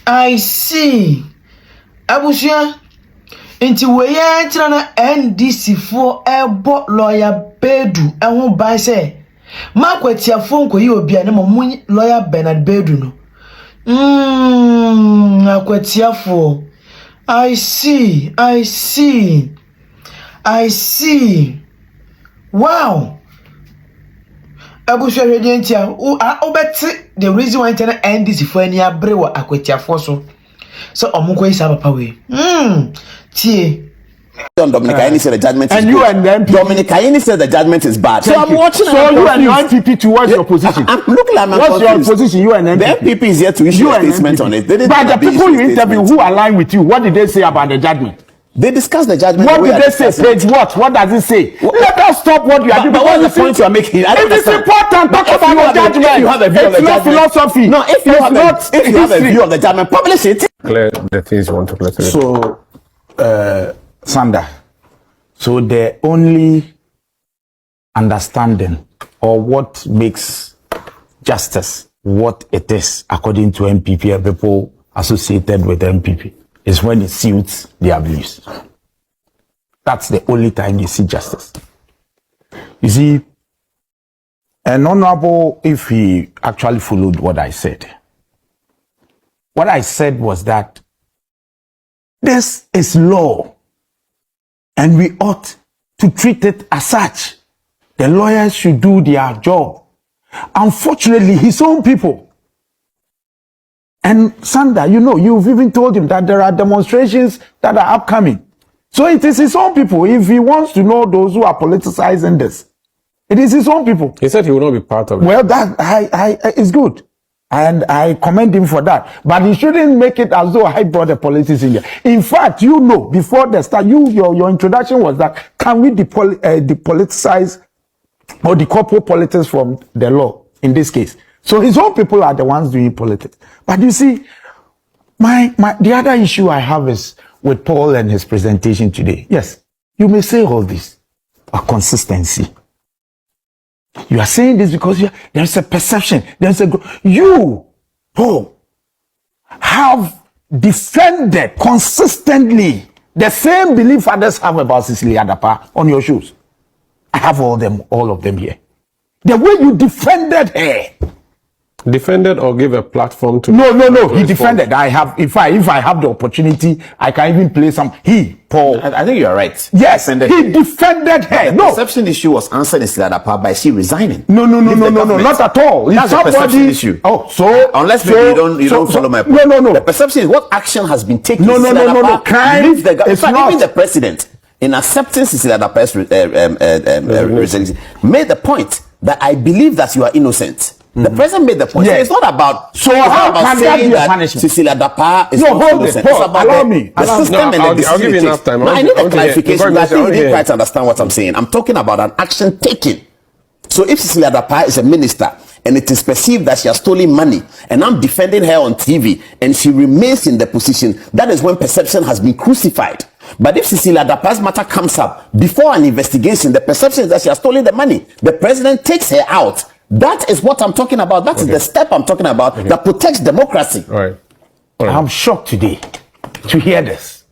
I see. Abusia. Inti weye tira na NDC for ebo lawyer Baidoo ehun ban say Akwatia phone ko yi obi ane mo lawyer Bernard Baidoo no. Akwatia for. I see. Wow. Abusia redientia obeti the reason why internet NDC for any abre wa Akwatia for so omuko isa papa we. Tie. Dominic Ayeni said the judgment is and good. You and the MPP. Dominic Ayeni said the judgment is bad. So I'm watching. So you and your MPP to what's your position? I'm looking at my what's your position? You and MPP. The MPP is here to issue a statement on it. But the people you interview who align with you, what did they say about the judgment? They discussed the judgment. What did they say? Page what? What does it say? Let us stop what you are doing. But what's the point you are making? It is important. Talk about the judgment. If you have a view of the judgment, philosophy. No, if you have a view of the judgment, publish it. Clear the things you want to clear. So, Sanda. So the only understanding or what makes justice what it is according to MPP and people associated with MPP is when it suits their beliefs. That's the only time you see justice. You see, an honorable, if he actually followed what I said was that this is law. And we ought to treat it as such. The lawyers should do their job. Unfortunately, his own people. And Sanda, you've even told him that there are demonstrations that are upcoming. So it is his own people. If he wants to know those who are politicizing this, it is his own people. He said he will not be part of it. Well, that is good. And I commend him for that. But he shouldn't make it as though I brought the politics in there. In fact, before the start, your introduction was that, can we depoliticize or decouple politics from the law in this case? So his own people are the ones doing politics. But you see, the other issue I have is with Paul and his presentation today. Yes, you may say all this, a consistency. You are saying this because there's a perception. You, Paul, have defended consistently the same belief others have about Cecilia Adapa on your shows. I have all of them here. The way you defended her. Defended or give a platform to? No. He defended. If I have the opportunity, I can even play some. Paul. I think you are right. Yes, he defended her. The perception issue was answered in Siladapa by she resigning. No, not at all. That's a perception issue. Oh, so unless maybe you don't follow my point. No. The perception is what action has been taken. No. Crime. Even the president, in accepting Siladap's resignation, made the point that I believe that you are innocent. The president made the point. Yes. So it's not about. So how can that be a punishment? Cecilia Dapa is not innocent. It's about the system and the decision. I'll give you enough time. I need a clarification. I think you didn't quite understand what I'm saying. I'm talking about an action taken. So if Cecilia Dapa is a minister and it is perceived that she has stolen money and I'm defending her on TV and she remains in the position, that is when perception has been crucified. But if Cecilia Dapa's matter comes up before an investigation, the perception is that she has stolen the money. The president takes her out. That is what I'm talking about. That is the step I'm talking about that protects democracy. All right. I'm shocked today to hear this.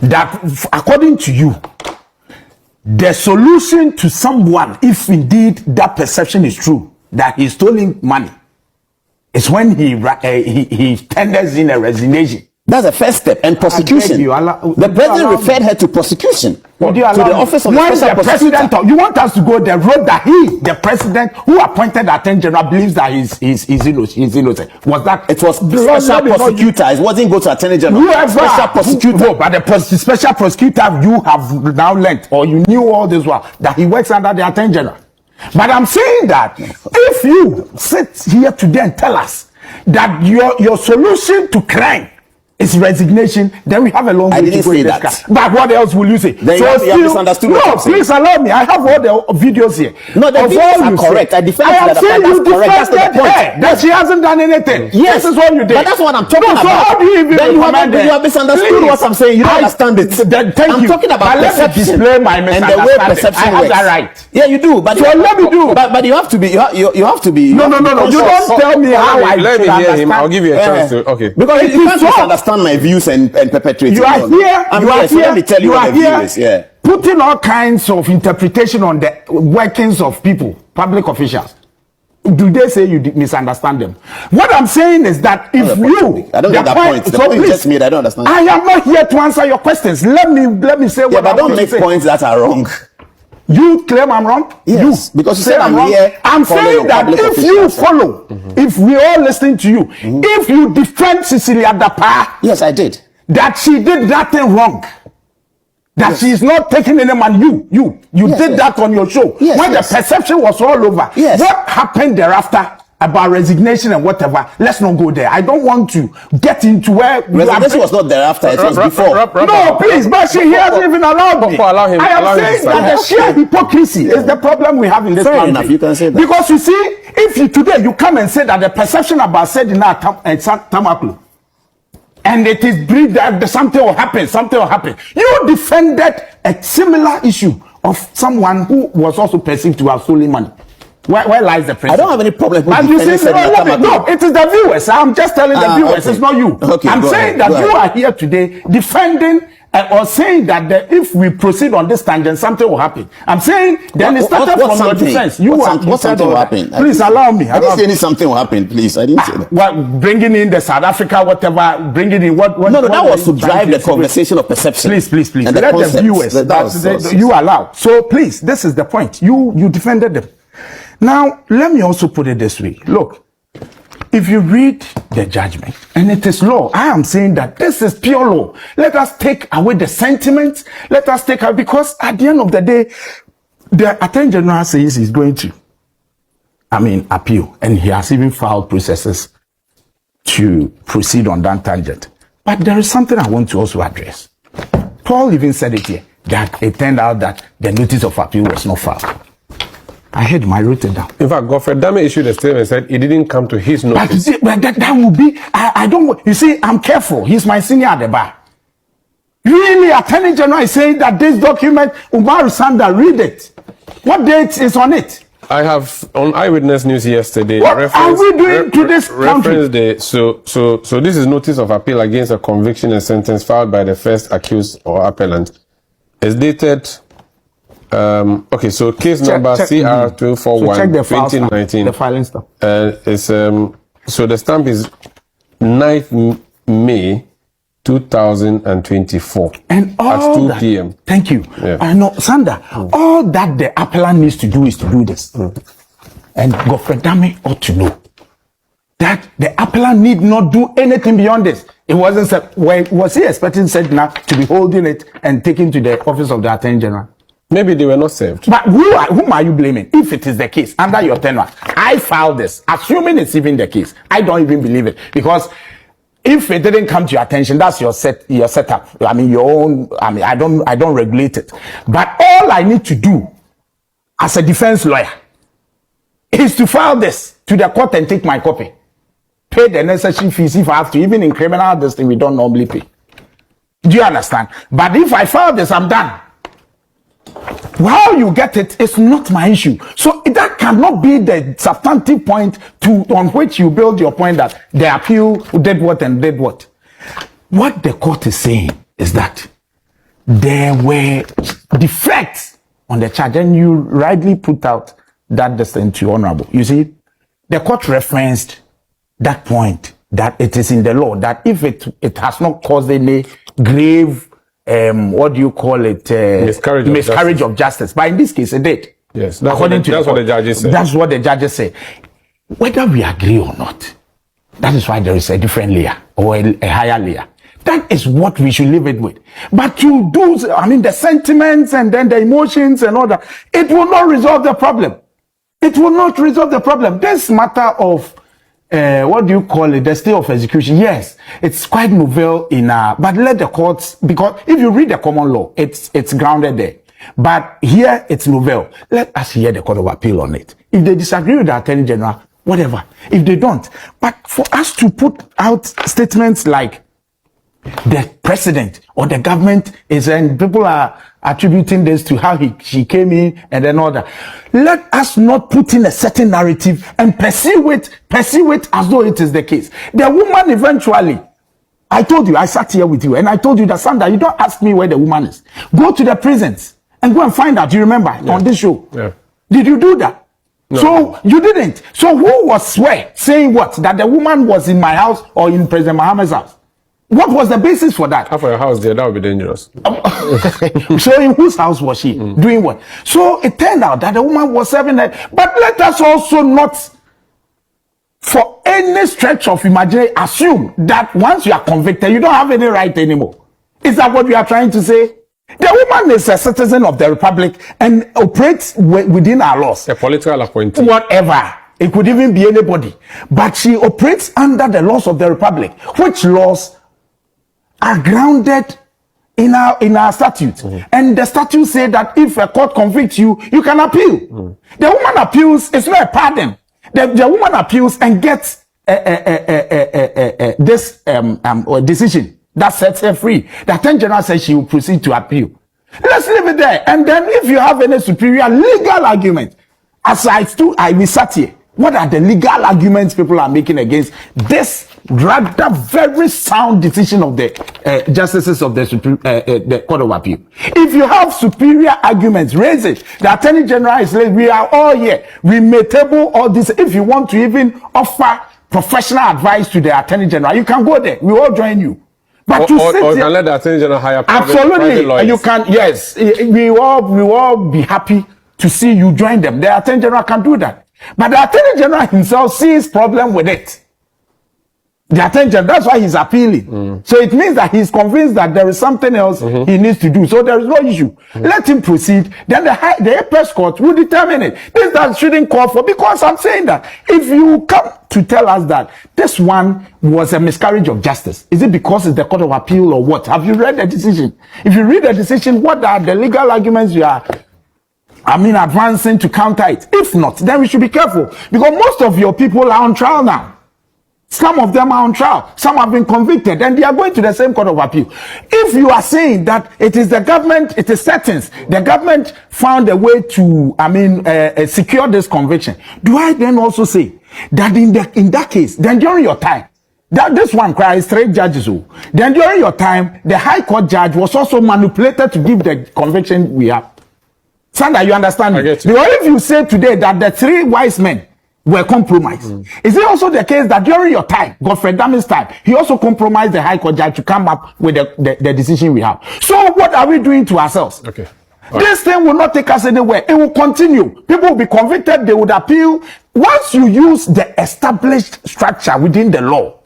That according to you, the solution to someone, if indeed that perception is true, that he's stealing money, is when he tenders in a resignation. That's the first step. And prosecution. The president referred her to prosecution. To the office of the special prosecutor. You want us to go the road that the president who appointed the attorney general believes that he's innocent. Was that? It was special prosecutor. It wasn't go to attorney general. Special prosecutor. No, but the special prosecutor you have now learnt, or you knew all this while, that he works under the attorney general. But I'm saying that if you sit here today and tell us that your solution to crime it's resignation, then we have a long way I didn't to go say in this that. car. But what else will you say? Then you have misunderstood what I'm saying. Please allow me. I have all the videos here. No, the videos are correct. Say. I defend I am that. saying That's you correct. That's the defended point. her, that she hasn't done anything. Yes, this is what you did. But that's what I'm talking about. So how do you even then you recommend have misunderstood what I'm saying. You don't understand it. Thank I'm you. talking about perception display my and the way perception I have works. that right. Yeah, you do. But so let me do. But you have to be. You have to be. No. You don't tell me how I let me should hear understand. him. I'll give you a chance to. Okay. Because you can't misunderstand my views and perpetrate. You are here. I'm here. So let me tell you what the view is. Yeah. Putting all kinds of interpretation on the workings of people, public officials. Do they say you misunderstand them? What I'm saying is that if you, I don't get that point. The point you just made, I don't understand. I am not here to answer your questions. Let me say what I want to say. But don't make points that are wrong. You claim I'm wrong? Yes, because you said I'm wrong. here. I'm saying that if you follow, if we all listen to you, if you defend Cecilia Dapa, yes, I did. That she did that thing wrong. That she is not taking any man. You did that on your show. Yes, when the perception was all over. Yes. What happened thereafter about resignation and whatever? Let's not go there. I don't want to get into where resignation was not thereafter. It was before. No, please, but she hasn't even allowed me. Allow him. I am saying that the sheer hypocrisy is the problem we have in this country. Enough, you can say that. Because you see, if you today you come and say that the perception about Sedina Tamaklu, and it is believed that something will happen. You defended a similar issue of someone who was also perceived to have stolen money. Where lies the principle? I don't have any problem with No, it is the viewers. I'm just telling the viewers, it's not you. Okay, I'm saying that you are here today defending or saying that if we proceed on this tangent, something will happen. I'm saying then it started from your defense. What something will happen? Please allow me. I didn't say any something will happen, please. I didn't say that. Well, bringing in the South Africa, whatever, bringing in what No, that was to drive the conversation of perception. Please. And let the viewers, you allow. So please, this is the point. You defended them. Now, let me also put it this way. Look, if you read the judgment, and it is law, I am saying that this is pure law. Let us take away the sentiments. Let us take away, because at the end of the day, the Attorney General says he's going to, appeal, and he has even filed processes to proceed on that tangent. But there is something I want to also address. Paul even said it here, that it turned out that the notice of appeal was not filed. I heard him, I wrote it down. In fact, Godfred Dame issued a statement and said it didn't come to his notice. But that would be, I don't, you see, I'm careful. He's my senior at the bar. Really, Attorney General is saying that this document, Umar Sanda, read it. What date is on it? I have on Eyewitness News yesterday. What are we doing to this country? So this is notice of appeal against a conviction and sentence filed by the first accused or appellant. It's dated. So case number CR 241 2019. The filing stuff. So the stamp is 9th May 2024. And all at 2 that, p.m. Thank you. Yeah. I know, Sanda, all that the appellant needs to do is to do this. And Godfred Dame ought to know that the appellant need not do anything beyond this. It wasn't said, was he expecting Sedna to be holding it and taken to the office of the Attorney General? Maybe they were not served. But whom are you blaming? If it is the case, under your tenure, I filed this, assuming it's even the case. I don't even believe it. Because if it didn't come to your attention, that's your setup. Your own, I don't regulate it. But all I need to do as a defense lawyer is to file this to the court and take my copy. Pay the necessary fees if I have to. Even in criminal, this thing we don't normally pay. Do you understand? But if I file this, I'm done. How you get it is not my issue. So that cannot be the substantive point on which you build your point that the appeal did what and did what. What the court is saying is that there were defects on the charge, and you rightly put out that distance to honorable. You see, the court referenced that point, that it is in the law that if it has not caused any grave what do you call it? Miscarriage of justice. But in this case, it did. Yes, that's what the judges said. That's what the judges say. Whether we agree or not, that is why there is a different layer or a higher layer. That is what we should live it with. But to do, the sentiments and then the emotions and all that, it will not resolve the problem. It will not resolve the problem. This matter of what do you call it? The stay of execution. Yes, it's quite novel but let the courts, because if you read the common law, it's grounded there. But here it's novel. Let us hear the Court of Appeal on it. If they disagree with the Attorney General, whatever. If they don't, but for us to put out statements like the president or the government is, and people are attributing this to how she came in and then all that. Let us not put in a certain narrative and pursue it as though it is the case. The woman eventually, I told you, I sat here with you and I told you that, Sandra, you don't ask me where the woman is. Go to the prisons and go and find out. You remember on this show? Yeah. Did you do that? No. So you didn't. So who was saying what? That the woman was in my house or in President Mohammed's house? What was the basis for that? Half of your house there, that would be dangerous. So in whose house was she doing what? So it turned out that the woman was serving that. But let us also not, for any stretch of imagination, assume that once you are convicted, you don't have any right anymore. Is that what you are trying to say? The woman is a citizen of the republic and operates within our laws. A political appointee. Whatever. It could even be anybody. But she operates under the laws of the republic, which laws are grounded in our statutes. And the statutes say that if a court convicts you, you can appeal. The woman appeals, it's not a pardon. The woman appeals and gets this decision that sets her free. The Attorney General says she will proceed to appeal. Let's leave it there. And then if you have any superior legal argument, as I sat here, what are the legal arguments people are making against this rather very sound decision of the justices of the Court of Appeal? If you have superior arguments, raise it. The Attorney General is like, we are all here. We may table all this. If you want to even offer professional advice to the Attorney General, you can go there. We all join you. But or can let the Attorney General hire private lawyers. You can, yes. We all be happy to see you join them. The Attorney General can do that. But the Attorney General himself sees problem with it. The Attorney General, that's why he's appealing. So it means that he's convinced that there is something else he needs to do. So there is no issue. Let him proceed. Then the apex court will determine it. This that shouldn't call for, because I'm saying that if you come to tell us that this one was a miscarriage of justice, is it because it's the Court of Appeal or what? Have you read the decision? If you read the decision, what are the legal arguments you are advancing to counter it? If not, then we should be careful, because most of your people are on trial now. Some of them are on trial. Some have been convicted and they are going to the same Court of Appeal. If you are saying that it is the government, it is settings, the government found a way to, secure this conviction, do I then also say that in that case, then during your time, that this one cries 3 judges, then during your time, the High Court judge was also manipulated to give the conviction we have? Sandra, you understand me? I get you. Because if you say today that the 3 wise men were compromised, is it also the case that during your time, Godfrey Damm's time, he also compromised the High Court judge to come up with the decision we have? So what are we doing to ourselves? Okay. This thing will not take us anywhere. It will continue. People will be convicted. They would appeal. Once you use the established structure within the law,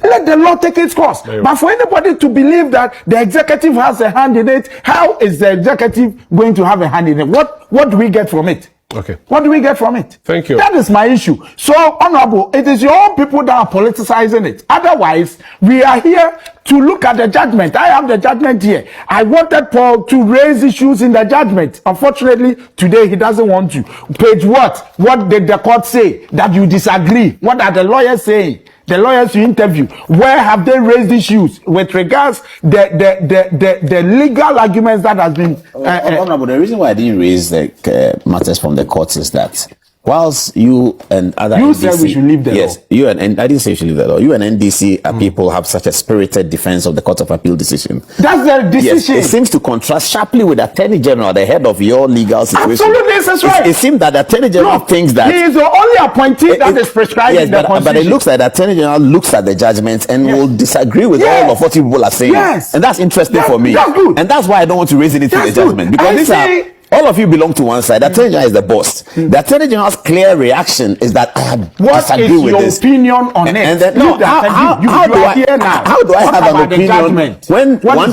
let the law take its course. But for anybody to believe that the executive has a hand in it, how is the executive going to have a hand in it? What do we get from it? Okay. What do we get from it? Thank you. That is my issue. So, Honorable, it is your own people that are politicizing it. Otherwise, we are here to look at the judgment. I have the judgment here. I wanted Paul to raise issues in the judgment. Unfortunately, today he doesn't want to. Page what? What did the court say? That you disagree. What are the lawyers saying? The lawyers you interview, where have they raised issues with regards the legal arguments that has been Honorable, the reason why I didn't raise matters from the courts is that whilst you and other you NDC, said we should leave the yes, law. you and I didn't say you should leave the law. You and NDC people have such a spirited defense of the Court of Appeal decision. That's the decision. Yes, it seems to contrast sharply with the Attorney General, the head of your legal situation. Absolutely, that's right. It seems that the Attorney General thinks that he is the only appointee that is prescribed in the Constitution. But it looks like the Attorney General looks at the judgment and will disagree with all of what people are saying. Yes. And that's interesting for me. That's good. And that's why I don't want to raise anything in the judgment. Because all of you belong to one side. The Attorney General is the boss. The Attorney General's clear reaction is that I disagree with this. What is your opinion on it? And then, how do I have an opinion when one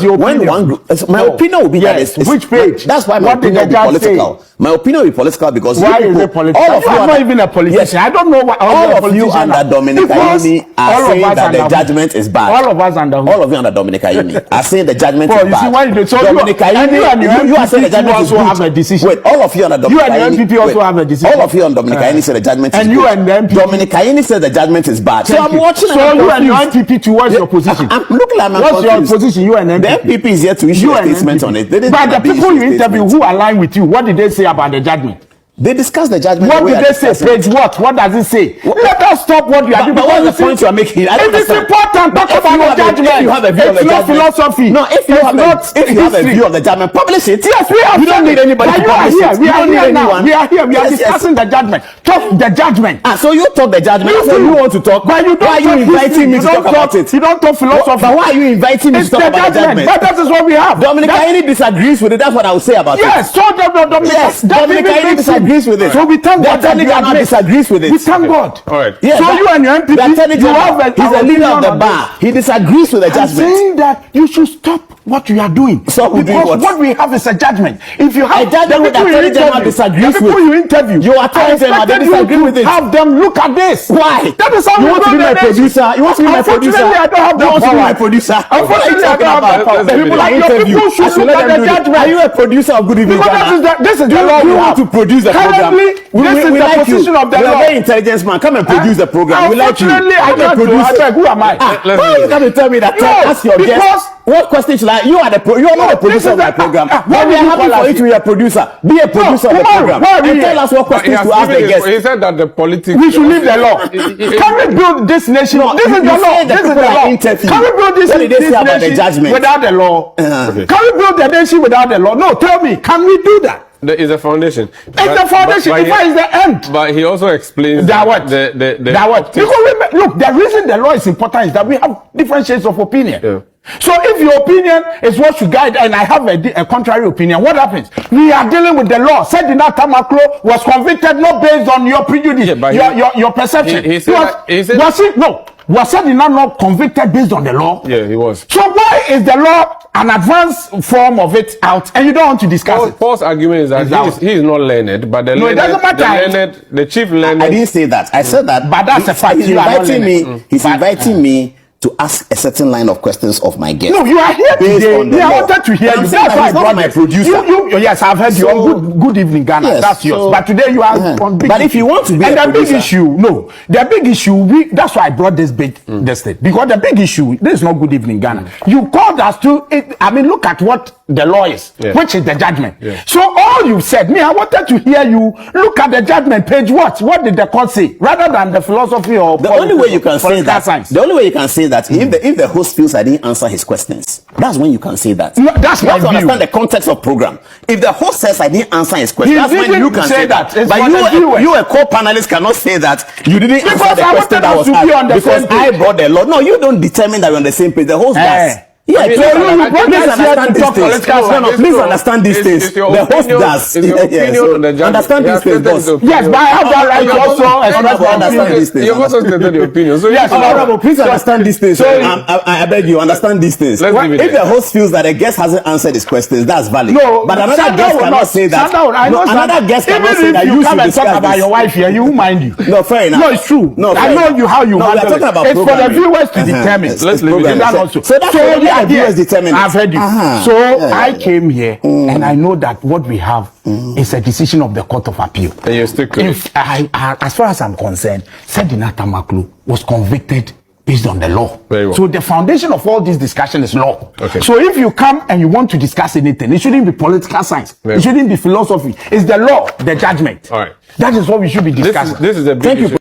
group? My opinion will be that it's which page? That's why my opinion will be political. My opinion will be political because why is it political? All of you are not even a politician. Yes. I don't know what all of you under Dominic Ayini are saying that the judgment is bad. All of us under who? All of you under Dominic Ayini are saying the judgment is bad. You see why you so Dominic Ayini, you are saying the judgment is also have a decision. Wait, all of you under Dominic Ayini. You and the MPP also have a decision. All of you on Dominic Ayini say the judgment is good. And you and the MPP. Dominic Ayini said the judgment is bad. So I'm watching. So you and the MPP towards your position. I'm looking like what's your position? You and the MPP is here to issue a statement on it. But the people you interview who align with you, what did they say about the judgment? They discussed the judgment. What did they say? Page what? What does it say? Let us stop what you are doing. But what's the point you are making? It is important. Talk about the judgment. If you have a view of the judgment, philosophy. No, if you have a view of the judgment, publish it. Yes, we have. You don't need anybody to publish it. We are here now. We are here. We are discussing the judgment. Talk the judgment. So you talk the judgment. So you want to talk. But you don't. Why are you inviting me to talk about it? You don't talk philosophy. But why are you inviting me to talk about the judgment? But that is what we have. Dominic Ayini disagrees with it. That's what I will say about it. Yes. So Dominic Ayini disagrees with it. So we thank God that Ghana disagrees with it. We thank God. All right. Yeah, so you and your MPP, he's a leader of the bar. He disagrees with the judgment. I'm saying that you should stop what you are doing. So because what we have is a judgment. If you have a judgment that Attorney General disagrees with, people you interview, your Attorney General they disagree with it. Have them look at this. Why? That is how you want to be my producer. You want to be my producer. Unfortunately, I don't have that power. You want to be my producer. Unfortunately, I don't have that power. People are interview. People should look at the judgment. Are you a producer of Good Evening Ghana? This is the law. You want to produce the program. This is the position of the law. You're a very intelligent man. Come and produce the program. We like you. Unfortunately, I can't produce it. Who am I? Why you come and tell me that? Ask your guest. What question should I? You are not a producer of my program. When we are happy for you to be a producer, be a producer of the program. And tell us what questions to ask the guests. He said that the politics. We should leave the law. Can we build this nation? This is the law. This is the law. Can we build this nation without the law? Can we build the nation without the law? No, tell me. Can we do that? There is a foundation. It's the foundation. If it's the end. But he also explains that what? That what? Because look, the reason the law is important is that we have different shades of opinion. Yeah. So if your opinion is what should guide, and I have a contrary opinion, what happens? We are dealing with the law. Said Tamaklo was convicted not based on your prejudice, your perception. He said was Sedina not convicted based on the law? Yeah, he was. So why is the law an advanced form of it out, and you don't want to discuss it? Paul's argument is that he is not learned, but the chief learned. I didn't say that. I said that. But that's a fact. He's inviting me to ask a certain line of questions of my guest. No, you are here today. I wanted to hear you. That's why I brought my producer. Yes, I've heard you on Good Evening Ghana. Yes, that's yours. But today you are on big. But if you want to be and a the producer, big issue, the big issue. That's why I brought this big this thing, because the big issue. This is not Good Evening Ghana. You called us to. Look at what the law is, which is the judgment. Yeah. So all you said, I wanted to hear you look at the judgment page. What did the court say, rather than the philosophy or the only way you can say that. Science. The only way you can say that if the host feels I didn't answer his questions, that's when you can say that. No, that's you have to understand the context of program. If the host says I didn't answer his question, that's when you can say that. But you a co-panelist cannot say that you didn't answer the question that was asked because I brought the law. No, you don't determine that we're on the same page. The host does. Yeah, please understand these things. The host does. Understand these things, boss. Yes, but I have that right to also understand these things. You also stated your opinion. So yes, honorable, please understand these things. I beg you, understand these things. If the host feels that a guest hasn't answered his questions, that's valid. No, but another guest cannot say that. Another guest cannot say that. You come and talk about your wife here, you mind you. No, fair enough. No, it's true. No, I know you how you handle it. It's for the viewers to determine. Let's leave it also. So that's I've heard you. I came here and I know that what we have is a decision of the Court of Appeal. And you're still as far as I'm concerned, Sedina Tamaklo was convicted based on the law. Very well. So the foundation of all this discussion is law. Okay. So if you come and you want to discuss anything, it shouldn't be political science. It shouldn't be philosophy. It's the law, the judgment. All right. That is what we should be discussing. This is a big issue.